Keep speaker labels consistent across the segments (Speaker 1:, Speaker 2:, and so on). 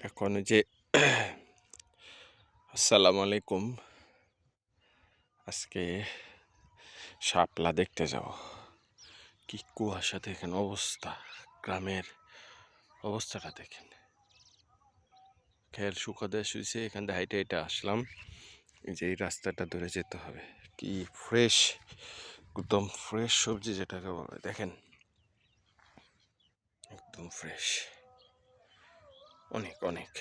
Speaker 1: এখন যে আসসালামু আলাইকুম। আজকে শাপলা দেখতে যাব। কি কুয়াশা দেখেন, অবস্থা গ্রামের অবস্থাটা দেখেন। খের শুকা দিয়ে শুয়েছে, এখান থেকে হাইটে হাইটে আসলাম। এই যে এই রাস্তাটা ধরে যেতে হবে। কি ফ্রেশ, একদম ফ্রেশ সবজি যেটাকে বলে, দেখেন একদম ফ্রেশ। অনেক অনেক।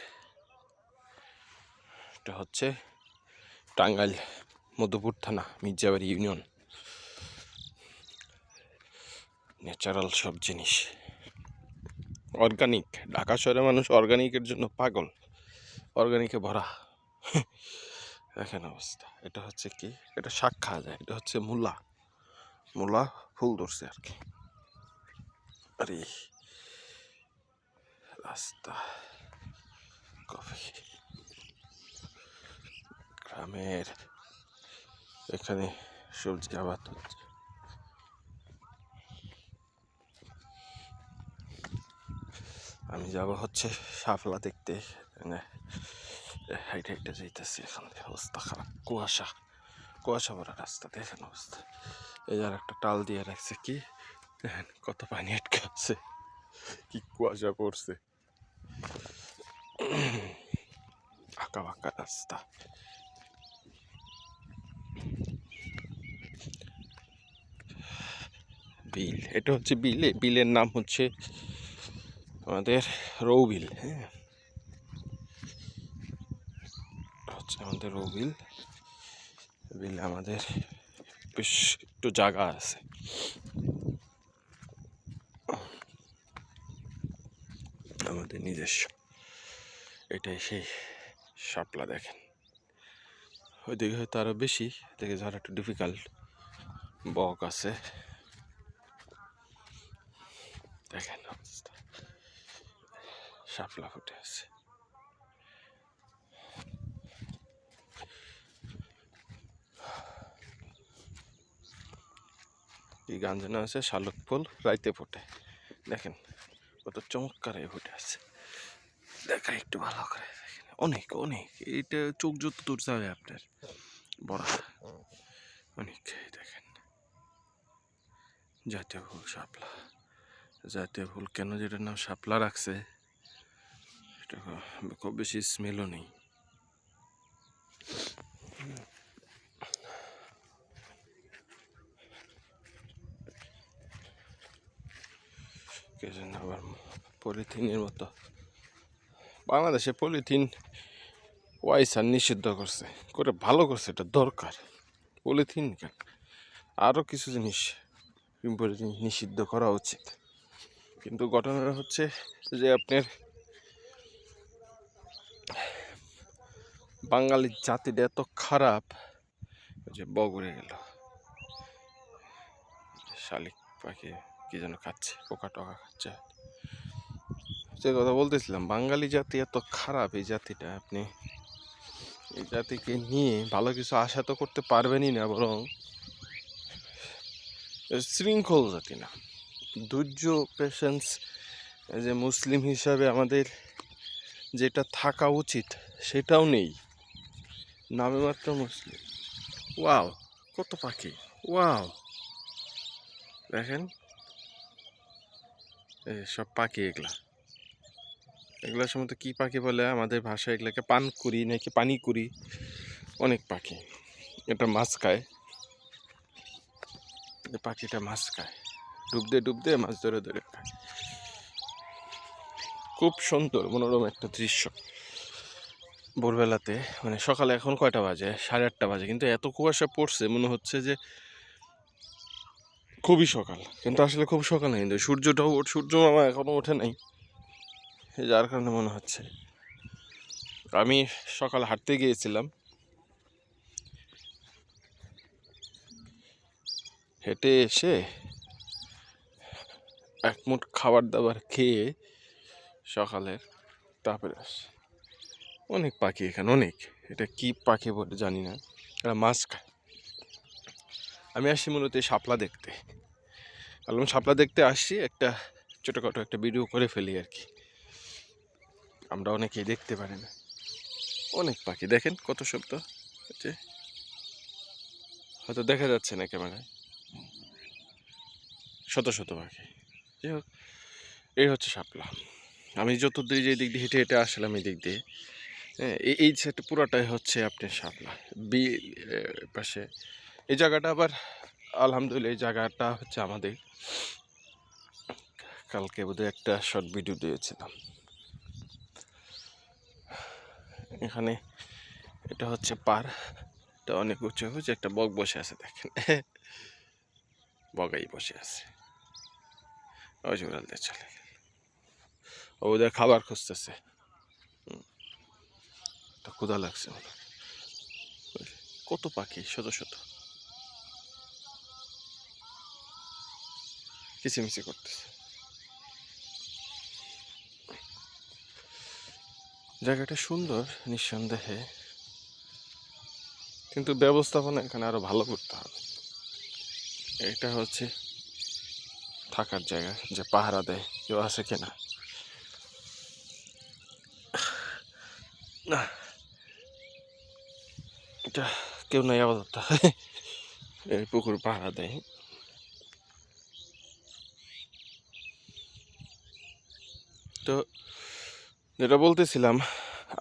Speaker 1: এটা হচ্ছে টাঙ্গাইল মধুপুর থানা, মির্জাবাড়ি ইউনিয়ন। ন্যাচারাল সব জিনিস, অর্গানিক। ঢাকা শহরের মানুষ অর্গানিকের জন্য পাগল, অর্গানিকে ভরা। দেখেন অবস্থা। এটা হচ্ছে কি, এটা শাক খাওয়া যায়। এটা হচ্ছে মূলা, মূলা ফুল ধরছে আর কি। আরে রাস্তা, কফি, গ্রামের এখানে সবজি আবাদ হচ্ছে। আমি যাব হচ্ছে শাপলা দেখতে। হাইটে হাইটে যাইতেছি, এখান থেকে অবস্থা খারাপ। কুয়াশা, কুয়াশা ভরা রাস্তা। দেখেন অবস্থা। এই আর একটা টাল দিয়ে রাখছে, কি দেখেন কত পানি আটকে আছে, কি কুয়াশা পড়ছে। আঁকা বাঁকা রাস্তা। বিল, এটা হচ্ছে বিল। বিলের নাম হচ্ছে আমাদের রৌবিল। হ্যাঁ, হচ্ছে আমাদের রৌবিল। বিলে আমাদের বেশ একটু জায়গা আছে। আমাদের নিজস্ব। এটাই সেই শাপলা। দেখেন ওইদিকে হয়তো আরো বেশি, দেখে যারা একটু ডিফিকাল্ট। বক আছে, দেখেন অবস্থা। শাপলা ফুটে আছে। কি গান যেন আছে, শালুক ফুল রাইতে ফোটে। দেখেন কত চমৎকার ফুটে আছে। দেখা একটু ভালো করে দেখেন। অনেক অনেক, এটা চোখ যত দূর যাবে আপনার বড় অনেক। দেখেন জাতীয় ফুল শাপলা। জাতীয় ফুল কেন যেটার নাম শাপলা রাখছে, এটা খুব বেশি স্মেলও নেই। কে যেন আবার পলিথিনের মতো। বাংলাদেশে পলিথিন ওয়াইসার নিষিদ্ধ করছে, করে ভালো করছে, এটা দরকার। পলিথিন কেন, আরও কিছু জিনিস নিষিদ্ধ করা উচিত। কিন্তু ঘটনাটা হচ্ছে যে আপনার বাঙালির জাতিটা এত খারাপ যে বগুড়ে গেল। শালিক পাখি কি যেন খাচ্ছে, পোকা টোকা খাচ্ছে। যে কথা বলতেছিলাম, বাঙালি জাতি এত খারাপ, এই জাতিটা আপনি এই জাতিকে নিয়ে ভালো কিছু আশা তো করতে পারবেনই না, বরং শৃঙ্খল জাতি না। ধৈর্য, পেশেন্স, যে মুসলিম হিসাবে আমাদের যেটা থাকা উচিত সেটাও নেই। নামে মাত্র মুসলিম। ওয়াও, কত পাখি, ওয়াও। দেখেন সব পাখি, এগুলা এগুলোর সময় তো কী পাখি বলে আমাদের ভাষায়, এগুলাকে পানকুড়ি নাকি পানিকুড়ি। অনেক পাখি। এটা মাছ খায়, পাখিটা মাছ খায়, ডুব দিয়ে ডুব দিয়ে মাছ ধরে ধরে খায়। খুব সুন্দর মনোরম একটা দৃশ্য। ভোরবেলাতে, মানে সকালে, এখন কয়টা বাজে, 8:30 বাজে, কিন্তু এত কুয়াশা পড়ছে মনে হচ্ছে যে খুবই সকাল, কিন্তু আসলে খুব সকাল নেই। কিন্তু সূর্য মামা এখনো ওঠে নাই, যার কারণে মনে হচ্ছে। আমি সকাল হাঁটতে গিয়েছিলাম, হেঁটে এসে এক মুঠ খাবার দাবার খেয়ে সকালের, তারপরে আসে অনেক পাখি এখানে, অনেক। এটা কি পাখি বলে জানি না, এরা মাছ খায়। আমি আসছি মূলত শাপলা দেখতে। শাপলা দেখতে আসছি, একটা ছোটোখাটো একটা ভিডিও করে ফেলি আর কি। আমরা অনেকেই দেখতে পারি না। অনেক পাখি দেখেন কত শব্দ, যে হয়তো দেখা যাচ্ছে না ক্যামেরায়, শত শত পাখি। যাই হোক, এই হচ্ছে শাপলা। আমি যতদূর যে দিক দিয়ে হেঁটে হেঁটে আসলাম এই দিক দিয়ে, হ্যাঁ, এই সাইডটা পুরোটাই হচ্ছে আপনার শাপলা। বিল পাশে এই জায়গাটা আবার আলহামদুলিল্লাহ, এই জায়গাটা হচ্ছে আমাদের, কালকে বোধহয় একটা শর্ট ভিডিও দিয়েছিলাম। এখানে এটা হচ্ছে পার, এটা অনেক উঁচু হয়েছে, একটা বক বসে আছে দেখেন, বগাই বসে আছে, ওই যে উড়াল দিয়ে চলে গেল, ওদের খাবার খুঁজতেছে, তা ক্ষুধা লাগছে। কত পাখি, শত শত কিচিমিচি করতেছে। জায়গাটা সুন্দর নিঃসন্দেহে, কিন্তু ব্যবস্থাপনা এখানে আরো ভালো করতে হবে। এটা হচ্ছে থাকার জায়গা, যে পাহারা দেয় কেউ আছে কিনা। না, এটা কেউ নাই আপাতত, এই পুকুর পাহারা দেয়। তো যেটা বলতেছিলাম,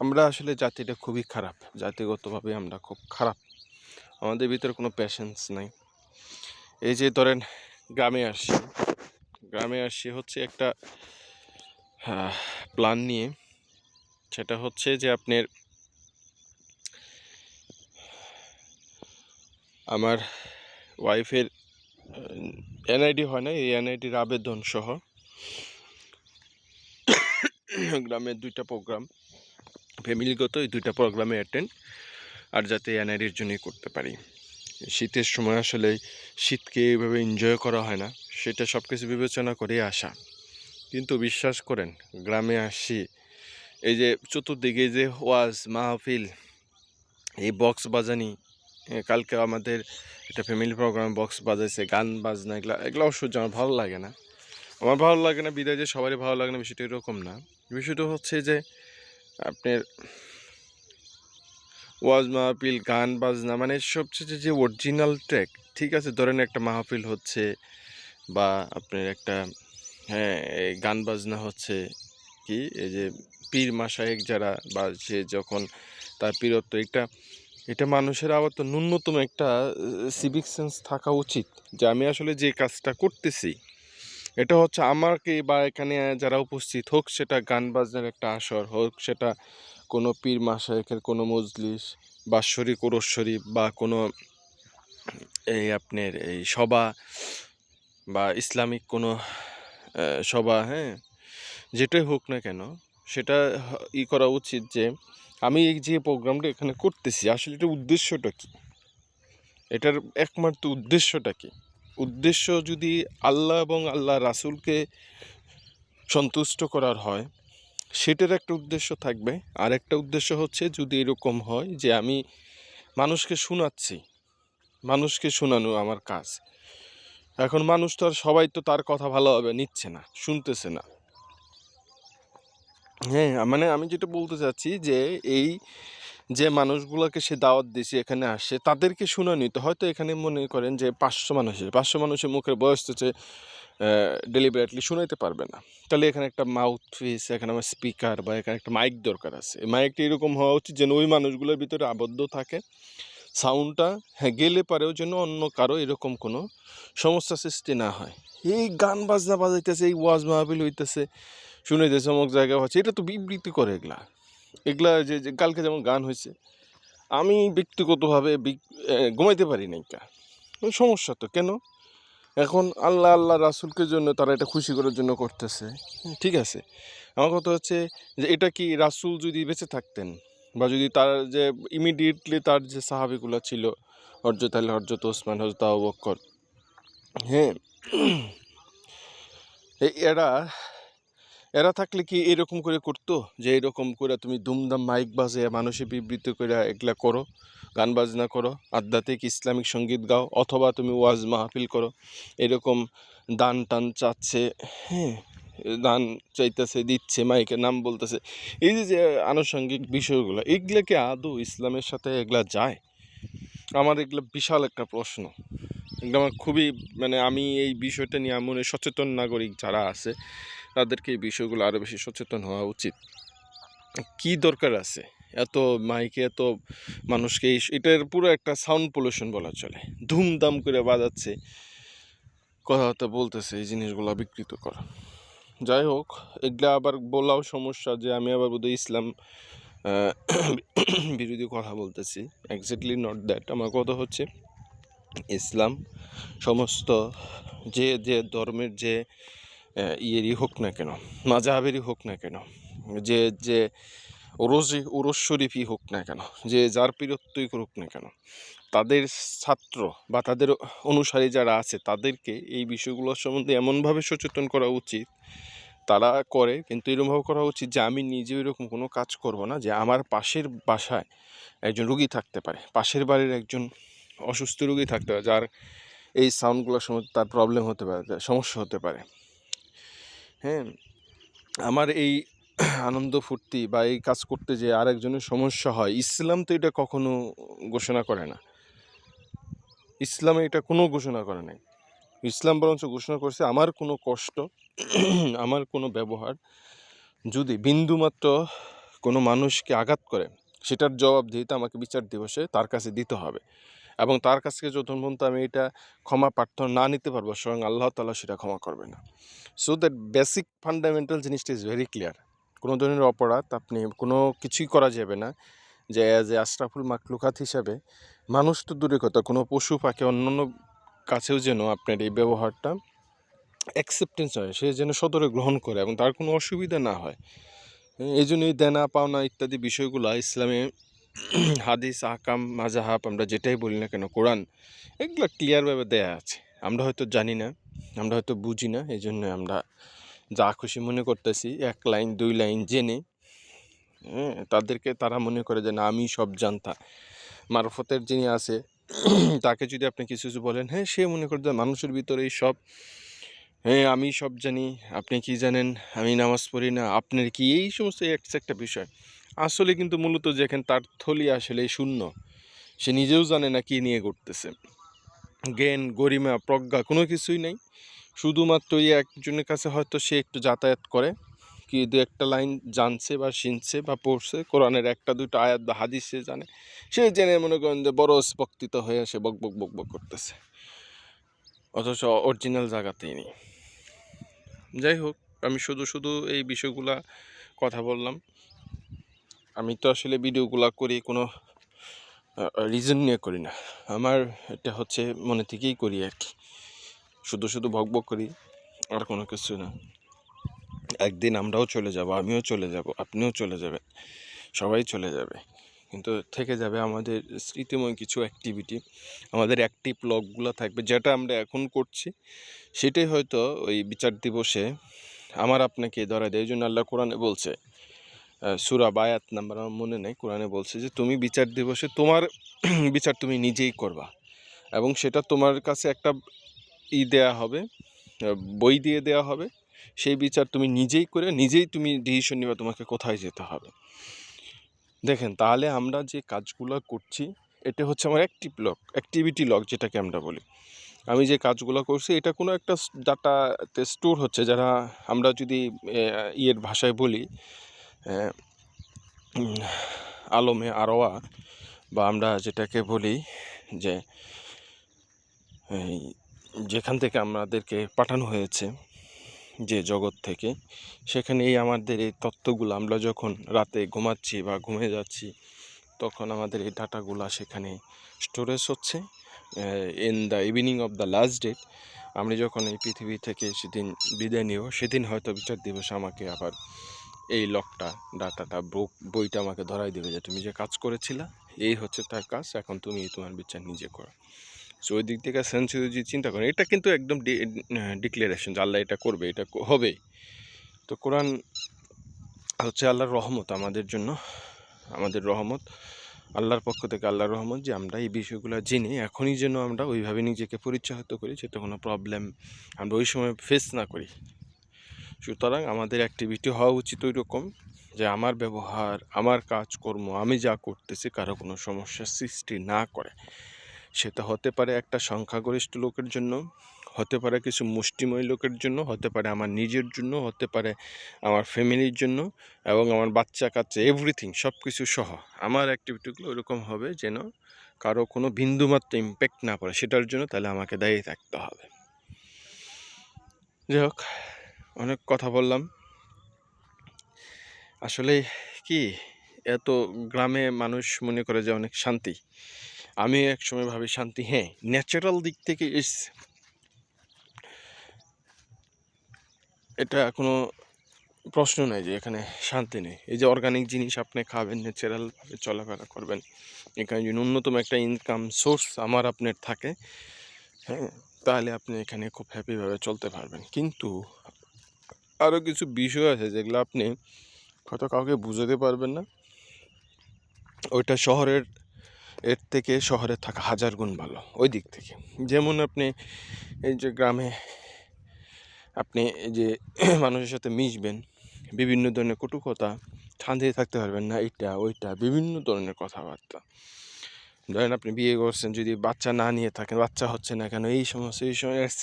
Speaker 1: আমরা আসলে জাতিটা খুবই খারাপ, জাতিগতভাবে আমরা খুব খারাপ, আমাদের ভিতরে কোনো প্যাশেন্স নাই। এই যে ধরেন গ্রামে আসছি হচ্ছে একটা প্ল্যান নিয়ে, সেটা হচ্ছে যে আপনার আমার ওয়াইফের এনআইডি হয় না, এই এনআইডির আবেদন সহ গ্রামের 2টা প্রোগ্রাম, ফ্যামিলিগত এই 2টা প্রোগ্রামে অ্যাটেন্ড, আর যাতে এনআইডির জন্যই করতে পারি। শীতের সময় আসলে শীতকে এইভাবে এনজয় করা হয় না, সেটা সব কিছু বিবেচনা করে আসা। কিন্তু বিশ্বাস করেন, গ্রামে আসি, এই যে চতুর্দিকে যে ওয়াজ মাহফিল, এই বক্স বাজানি, কালকে আমাদের একটা ফ্যামিলি প্রোগ্রাম বক্স বাজাইছে, গান বাজনা, এগুলো অসহ্য, আমার ভালো লাগে না। আমার ভালো লাগে না বিদায় যে সবারই ভালো লাগে না, বিষয়টা এরকম না। বিষয়টা হচ্ছে যে আপনার ওয়াজ মাহফিল, গান বাজনা, মানে সবচেয়ে যে অরিজিনাল ট্র্যাক, ঠিক আছে, ধরেন একটা মাহফিল হচ্ছে বা আপনার একটা, হ্যাঁ, এই গান বাজনা হচ্ছে, কি এই যে পীর মাশায়েখ যারা, বা সে যখন তার পীরত্ব, এটা মানুষের আবার তো ন্যূনতম একটা সিভিক সেন্স থাকা উচিত, যে আমি আসলে যে কাজটা করতেছি এটা হচ্ছে আমাকে, বা এখানে যারা উপস্থিত, হোক সেটা গান বাজনার একটা আসর, হোক সেটা কোনো পীর মাশায়েখের কোনো মজলিস, বাৎসরিক ওরস্বরী, বা কোনো এই আপনার এই সভা, বা ইসলামিক কোনো সভা, হ্যাঁ, যেটাই হোক না কেন, সেটা করা উচিত যে আমি এই যে প্রোগ্রামটা এখানে করতেছি আসলে এটার উদ্দেশ্যটা কি, এটার একমাত্র উদ্দেশ্যটা কি। উদ্দেশ্য যদি আল্লাহ এবং আল্লাহ রাসূলকে সন্তুষ্ট করার হয়, সেটার একটা উদ্দেশ্য থাকবে। আর একটা উদ্দেশ্য হচ্ছে যদি এরকম হয় যে আমি মানুষকে শোনাচ্ছি, মানুষকে শোনানো আমার কাজ। এখন মানুষ তো আর সবাই তো তার কথা ভালোভাবে নিচ্ছে না, শুনতেছে না। হ্যাঁ, মানে আমি যেটা বলতে চাচ্ছি যে এই যে মানুষগুলোকে সে দাওয়াত দিয়েছে এখানে আসে, তাদেরকে শোনানি তো, হয়তো এখানে মনে করেন যে 500 মানুষের মুখের বয়স হচ্ছে ডেলিভারেটলি শোনাইতে পারবে না, তাহলে এখানে একটা মাউথ পিস, এখানে আমার স্পিকার বা এখানে একটা মাইক দরকার আছে। এই মাইকটা এরকম হওয়া উচিত যেন ওই মানুষগুলোর ভিতরে আবদ্ধ থাকে, সাউন্ডটা, হ্যাঁ, গেলে পারেও যেন অন্য কারো এরকম কোনো সমস্যা সৃষ্টি না হয়। এই গান বাজনা বাজাইতেছে, এই ওয়াজ মাহফিল হইতেছে, শুনাইতেছে, অমুক জায়গায় হচ্ছে, এটা তো বিবৃতি করে এগুলা যে কালকে যেমন গান হয়েছে, আমি ব্যক্তিগতভাবে ঘুমাইতে পারি নাই, সমস্যা তো কেন? এখন আল্লাহ আল্লাহ রাসূলকে জন্য তারা এটা খুশি করার জন্য করতেছে, ঠিক আছে। আমার কথা হচ্ছে যে এটা কি রাসূল যদি বেঁচে থাকতেন, বা যদি তার যে ইমিডিয়েটলি তার যে সাহাবীগুলো ছিল, হযরত আলী, হযরত ওসমান, হযরত আবু বকর, হ্যাঁ, এরা এরা থাকলে কি এরকম করে করতো, যে এরকম করে তুমি দুমদাম মাইক বাজে মানুষে বিবৃত করে এগুলা করো, গান বাজনা করো, আধ্যাত্মিক ইসলামিক সঙ্গীত গাও, অথবা তুমি ওয়াজ মাহফিল করো, এরকম দান টান চাচ্ছে, হ্যাঁ, দান চাইতেছে, দিচ্ছে, মাইকের নাম বলতেছে, এই যে যে আনুষঙ্গিক বিষয়গুলো, এগুলো কি আদৌ ইসলামের সাথে এগুলা যায়? আমার এগুলো বিশাল একটা প্রশ্ন। এগুলো আমার খুবই, মানে আমি এই বিষয়টা নিয়ে মনে সচেতন নাগরিক যারা আছে তাদেরকে এই বিষয়গুলো আরও বেশি সচেতন হওয়া উচিত। কি দরকার আছে এত মাইকে, এত মানুষকে? এটার পুরো একটা সাউন্ড পলিউশন বলা চলে, ধুমধাম করে বাজাচ্ছে, কথাবার্তা বলতেছে, এই জিনিসগুলো বিকৃত করা। যাই হোক, এগুলা আবার বলাও সমস্যা যে আমি আবার বোধহয় ইসলাম বিরোধী কথা বলতেছি। Exactly not that. আমার কথা হচ্ছে ইসলাম সমস্ত যে যে ধর্মের যে ইয়েরই হোক না কেন, মাযহাবেরই হোক না কেন, যে যে ওরস শরীফই হোক না কেন, যে যার পীরত্বই করুক না কেন, তাদের ছাত্র বা তাদের অনুসারী যারা আছে তাদেরকে এই বিষয়গুলো সম্বন্ধে এমনভাবে সচেতন করা উচিত, তারা করে কিন্তু এরকমভাবে করা উচিত যে আমি নিজে এরকম কোনো কাজ করব না, যে আমার পাশের বাসায় একজন রুগী থাকতে পারে, পাশের বাড়ির একজন অসুস্থ রুগী থাকতে পারে, যার এই সাউন্ডগুলোর সময় তার প্রবলেম হতে পারে, সমস্যা হতে পারে। হ্যাঁ, আমার এই আনন্দ ফুর্তি বা এই কাজ করতে যে আরেকজনের সমস্যা হয়, ইসলাম তো এটা কখনো ঘোষণা করে না। ইসলামে এটা কোনো ঘোষণা করে নাই। ইসলাম বরঞ্চ ঘোষণা করছে আমার কোনো কষ্ট, আমার কোনো ব্যবহার যদি বিন্দুমাত্র কোনো মানুষকে আঘাত করে, সেটার জবাবদিহিতা আমাকে বিচার দিবসে তার কাছে দিতে হবে, এবং তার কাছ থেকে যতক্ষণ পর্যন্ত আমি এটা ক্ষমা প্রার্থনা না নিতে পারবো, স্বয়ং আল্লাহ তাআলা সেটা ক্ষমা করবে না। সো দ্যাট বেসিক ফান্ডামেন্টাল জিনিসটা ইজ ভেরি ক্লিয়ার। কোনো ধরনের অপরাধ আপনি কোনো কিছুই করা যাবে না যে অ্যাজ এ আশরাফুল মাখলুকাত হিসাবে, মানুষ তো দূরের কথা, কোনো পশু পাখি অন্যান্য কাছেও যেন আপনার এই ব্যবহারটা অ্যাকসেপ্টেন্স হয়, সে যেন সদরে গ্রহণ করে এবং তার কোনো অসুবিধা না হয়। এই জন্যই দেনা পাওনা ইত্যাদি বিষয়গুলো ইসলামে হাদিস, আহকাম, মাযহাব, আমরা যেটাই বলি না কেন, কোরআন, এগুলো ক্লিয়ারভাবে দেয়া আছে। আমরা হয়তো জানি না, আমরা হয়তো বুঝি না, এই জন্য আমরা যা খুশি মনে করতেছি, 1 লাইন 2 লাইন জেনে, তাদেরকে তারা মনে করে যে না আমি সব জানতা। মারফতের যিনি আছে তাকে যদি আপনি কিছু কিছু বলেন, হ্যাঁ সে মনে করে যে মানুষের ভিতরেই সব, হ্যাঁ আমি সব জানি, আপনি কি জানেন, আমি নামাজ পড়ি না, আপনার কি, এই সমস্ত একটা বিষয়। আসলে কিন্তু মূলত যেখানে তার থলি আসলে শূন্য, সে নিজেও জানে না কি নিয়ে করতেছে, জ্ঞান গরিমা প্রজ্ঞা কোনো কিছুই নেই। শুধুমাত্র এই একজনের কাছে হয়তো সে একটু যাতায়াত করে, কি 2-1টা লাইন জানছে বা শুনছে বা পড়ছে, কোরআনের 1-2টা আয়াত বা হাদিস সে জানে, সে জেনে মনে করেন যে বড় স্পক্তিত হয়ে সে বক বক বক বক করতেছে, অথচ অরিজিনাল জায়গাতেই নেই। যাই হোক, আমি শুধু শুধু এই বিষয়গুলা কথা বললাম। আমি তো আসলে ভিডিওগুলা করি কোনো রিজন নিয়ে করি না, আমার এটা হচ্ছে মনে থেকেই করি আর কি, শুধু শুধু বক বক করি, আর কোনো কিছু না। একদিন আমরাও চলে যাব, আমিও চলে যাব, আপনিও চলে যাবেন, সবাই চলে যাবে, কিন্তু থেকে যাবে আমাদের স্মৃতিময় কিছু অ্যাক্টিভিটি, আমাদের অ্যাক্টিভ লগগুলো থাকবে, যেটা আমরা এখন করছি সেটাই হয়তো ওই বিচার দিবসে আমার আপনাকে ধরা দেয়। এই জন্য আল্লাহ কোরআনে বলছে, সূরা বা আয়াত নাম্বার আমার মনে নেই, কোরআনে বলছে যে তুমি বিচার দিবসে তোমার বিচার তুমি নিজেই করবা, এবং সেটা তোমার কাছে একটা দেয়া হবে, বই দিয়ে দেওয়া হবে, সেই বিচার তুমি নিজেই করে নিজেই তুমি ডিসিশন নিবা তোমাকে কোথায় যেতে হবে। দেখেন, তাহলে আমরা যে কাজগুলো করছি এটা হচ্ছে আমার অ্যাক্টিভিটি লগ যেটাকে আমরা বলি। আমি যে কাজগুলো করছি এটা কোনো একটা ডাটাতে স্টোর হচ্ছে, যারা আমরা যদি ইয়ের ভাষায় বলি আলমে আরওয়া, বা আমরা যেটাকে বলি যে যেখান থেকে আমাদেরকে পাঠানো হয়েছে যে জগৎ থেকে, সেখানে এই আমাদের এই তত্ত্বগুলো আমরা যখন রাতে ঘুমাচ্ছি বা ঘুমিয়ে যাচ্ছি, তখন আমাদের এই ডাটাগুলো সেখানে স্টোরেজ হচ্ছে। In the evening of the last date, আমি যখন এই পৃথিবী থেকে সেদিন বিদায় নিব, সেদিন হয়তো বিচার দিবস আমাকে আবার এই লকটা, ডাটাটা, বইটা আমাকে ধরাই দেবে যে তুমি যে কাজ করেছিলা এই হচ্ছে তার কাজ, এখন তুমি তোমার বিচার নিজে করো। সো ওই দিক থেকে সেন্সিটিভ যদি চিন্তা করেন, এটা কিন্তু একদম ডিক্লারেশন যে আল্লাহ এটা করবে, এটা হবে। তো কোরআন হচ্ছে আল্লাহর রহমত আমাদের জন্য, আমাদের রহমত, আল্লাহর পক্ষ থেকে আল্লাহর রহমত, যে আমরা এই বিষয়গুলো জেনে এখনই যেন আমরা ওইভাবে নিজেকে পরিচালিত করি যাতে কোনো প্রবলেম আমরা ওই সময় ফেস না করি। সুতরাং আমাদের অ্যাক্টিভিটি হওয়া উচিত ওই রকম যে আমার ব্যবহার, আমার কাজকর্ম, আমি যা করতেছি কারো কোনো সমস্যার সৃষ্টি না করে। সেটা হতে পারে একটা সংখ্যাগরিষ্ঠ লোকের জন্য, হতে পারে কিছু মুষ্টিময় লোকের জন্য, হতে পারে আমার নিজের জন্য, হতে পারে আমার ফ্যামিলির জন্য, এবং আমার বাচ্চা কাচ্চা এভরিথিং সব কিছু সহ আমার অ্যাক্টিভিটিগুলো ওইরকম হবে যেন কারো কোনো বিন্দুমাত্র ইম্প্যাক্ট না পড়ে, সেটার জন্য তাহলে আমাকে দায়ী থাকতে হবে। যাই হোক, অনেক কথা বললাম। আসলে কি, এত গ্রামে মানুষ মনে করে যে অনেক শান্তি। আমি একসময় ভাবি শান্তি, হ্যাঁ, ন্যাচারাল দিক থেকে এটা কোনো প্রশ্ন নাই যে এখানে শান্তি নেই। এই যে অর্গানিক জিনিস আপনি খাবেন, ন্যাচারালভাবে চলাফেরা করবেন, এখানে যদি ন্যূনতম একটা ইনকাম সোর্স আমার আপনার থাকে, হ্যাঁ, তাহলে আপনি এখানে খুব হ্যাপিভাবে চলতে পারবেন। কিন্তু আরও কিছু বিষয় আছে যেগুলো আপনি হয়তো কাউকে বুঝাতে পারবেন না। ওইটা এর থেকে শহরে থাকা হাজার গুণ ভালো ওই দিক থেকে। যেমন আপনি এই যে গ্রামে আপনি এই যে মানুষের সাথে মিশবেন, বিভিন্ন ধরনের কটু কথা, শান্তিতে থাকতে পারবেন না, এইটা ওইটা বিভিন্ন ধরনের কথাবার্তা। ধরেন আপনি বিয়ে করছেন, যদি বাচ্চা না নিয়ে থাকেন, বাচ্চা হচ্ছে না কেন, এই সমস্ত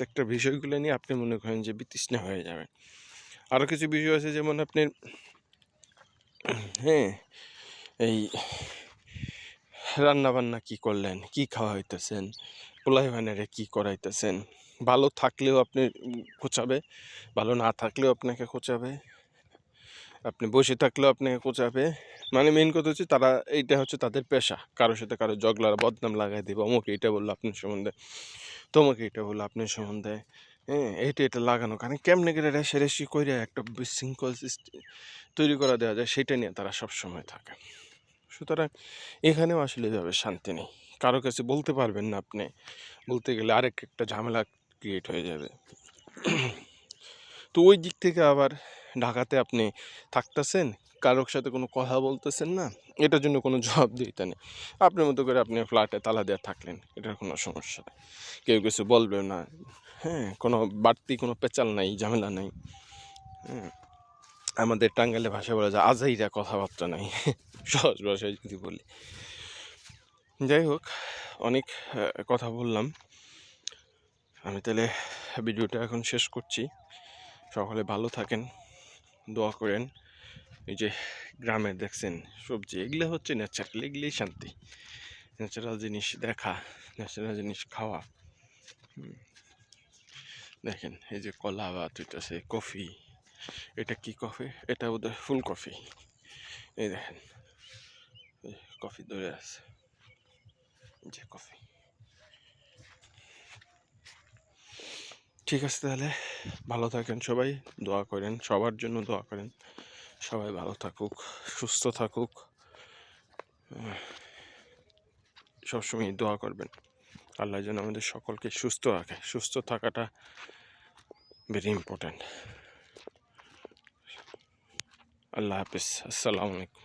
Speaker 1: একটা বিষয়গুলো নিয়ে আপনি মনে করেন যে বিতৃষ্ণা হয়ে যাবেন। আরও কিছু বিষয় আছে যেমন আপনি হ্যাঁ এই রান্নাবান্না কি করলেন, কি খাওয়া হইতেছেন, পোলাই ভাইনারে কী করাইতেছেন, ভালো থাকলেও আপনি খোঁচাবে, ভালো না থাকলেও আপনাকে খোঁচাবে, আপনি বসে থাকলেও আপনাকে খোঁচাবে। মানে মেন কথা হচ্ছে তারা, এইটা হচ্ছে তাদের পেশা, কারোর সাথে কারো জগলার বদনাম লাগাই দেবে, অমুকে এটা বললো আপনার সম্বন্ধে, তোমাকে এটা বললো আপনার সম্বন্ধে, হ্যাঁ, এটা লাগানো, কারণ কেমনে করে রেশারেশি করে একটা বিশৃঙ্খল তৈরি করা দেওয়া যায়, সেটা নিয়ে তারা সবসময় থাকে। সুতরাং এখানেও আসলে এভাবে শান্তি নেই, কারো কাছে বলতে পারবেন না, আপনি বলতে গেলে একটা ঝামেলা ক্রিয়েট হয়ে যাবে। তো ওই দিক থেকে আবার ঢাকাতে আপনি থাকতেছেন, কারোর সাথে কোনো কথা বলতেছেন না, এটার জন্য কোনো জবাবদিহিতা নেই, আপনার মতো করে আপনি ফ্ল্যাটে তালা দেওয়া থাকলেন, এটার কোনো সমস্যা নেই, কেউ কিছু বলবে না, হ্যাঁ, কোনো বাড়তি কোনো পেঁচাল নাই, ঝামেলা নাই, হ্যাঁ, আমাদের টাঙ্গাইলে ভাষায় বলা যায় আজাইরা কথাবার্তা নাই, সহজ ভাষায় যদি বলি। যাই হোক, অনেক কথা বললাম, আমি তাহলে ভিডিওটা এখন শেষ করছি। সকলে ভালো থাকেন, দোয়া করেন। এই যে গ্রামের দেখছেন সবজি, এগুলো হচ্ছে ন্যাচারাল, এগুলোই শান্তি, ন্যাচারাল জিনিস দেখা, ন্যাচারাল জিনিস খাওয়া। দেখেন এই যে কলা বা হইতেছে কফি, এটা কি কফি, এটা ওদের ফুল কফি, এই দেখেন কফি ধরে আছে, যে কফি। ঠিক আছে, তাহলে ভালো থাকেন সবাই, দোয়া করেন, সবার জন্য দোয়া করেন, সবাই ভালো থাকুক, সুস্থ থাকুক, সবসময় দোয়া করবেন আল্লাহ যেন আমাদের সকলকে সুস্থ রাখে। সুস্থ থাকাটা ভেরি ইম্পর্ট্যান্ট। আল্লাহ হাফিজ, আসসালামু আলাইকুম।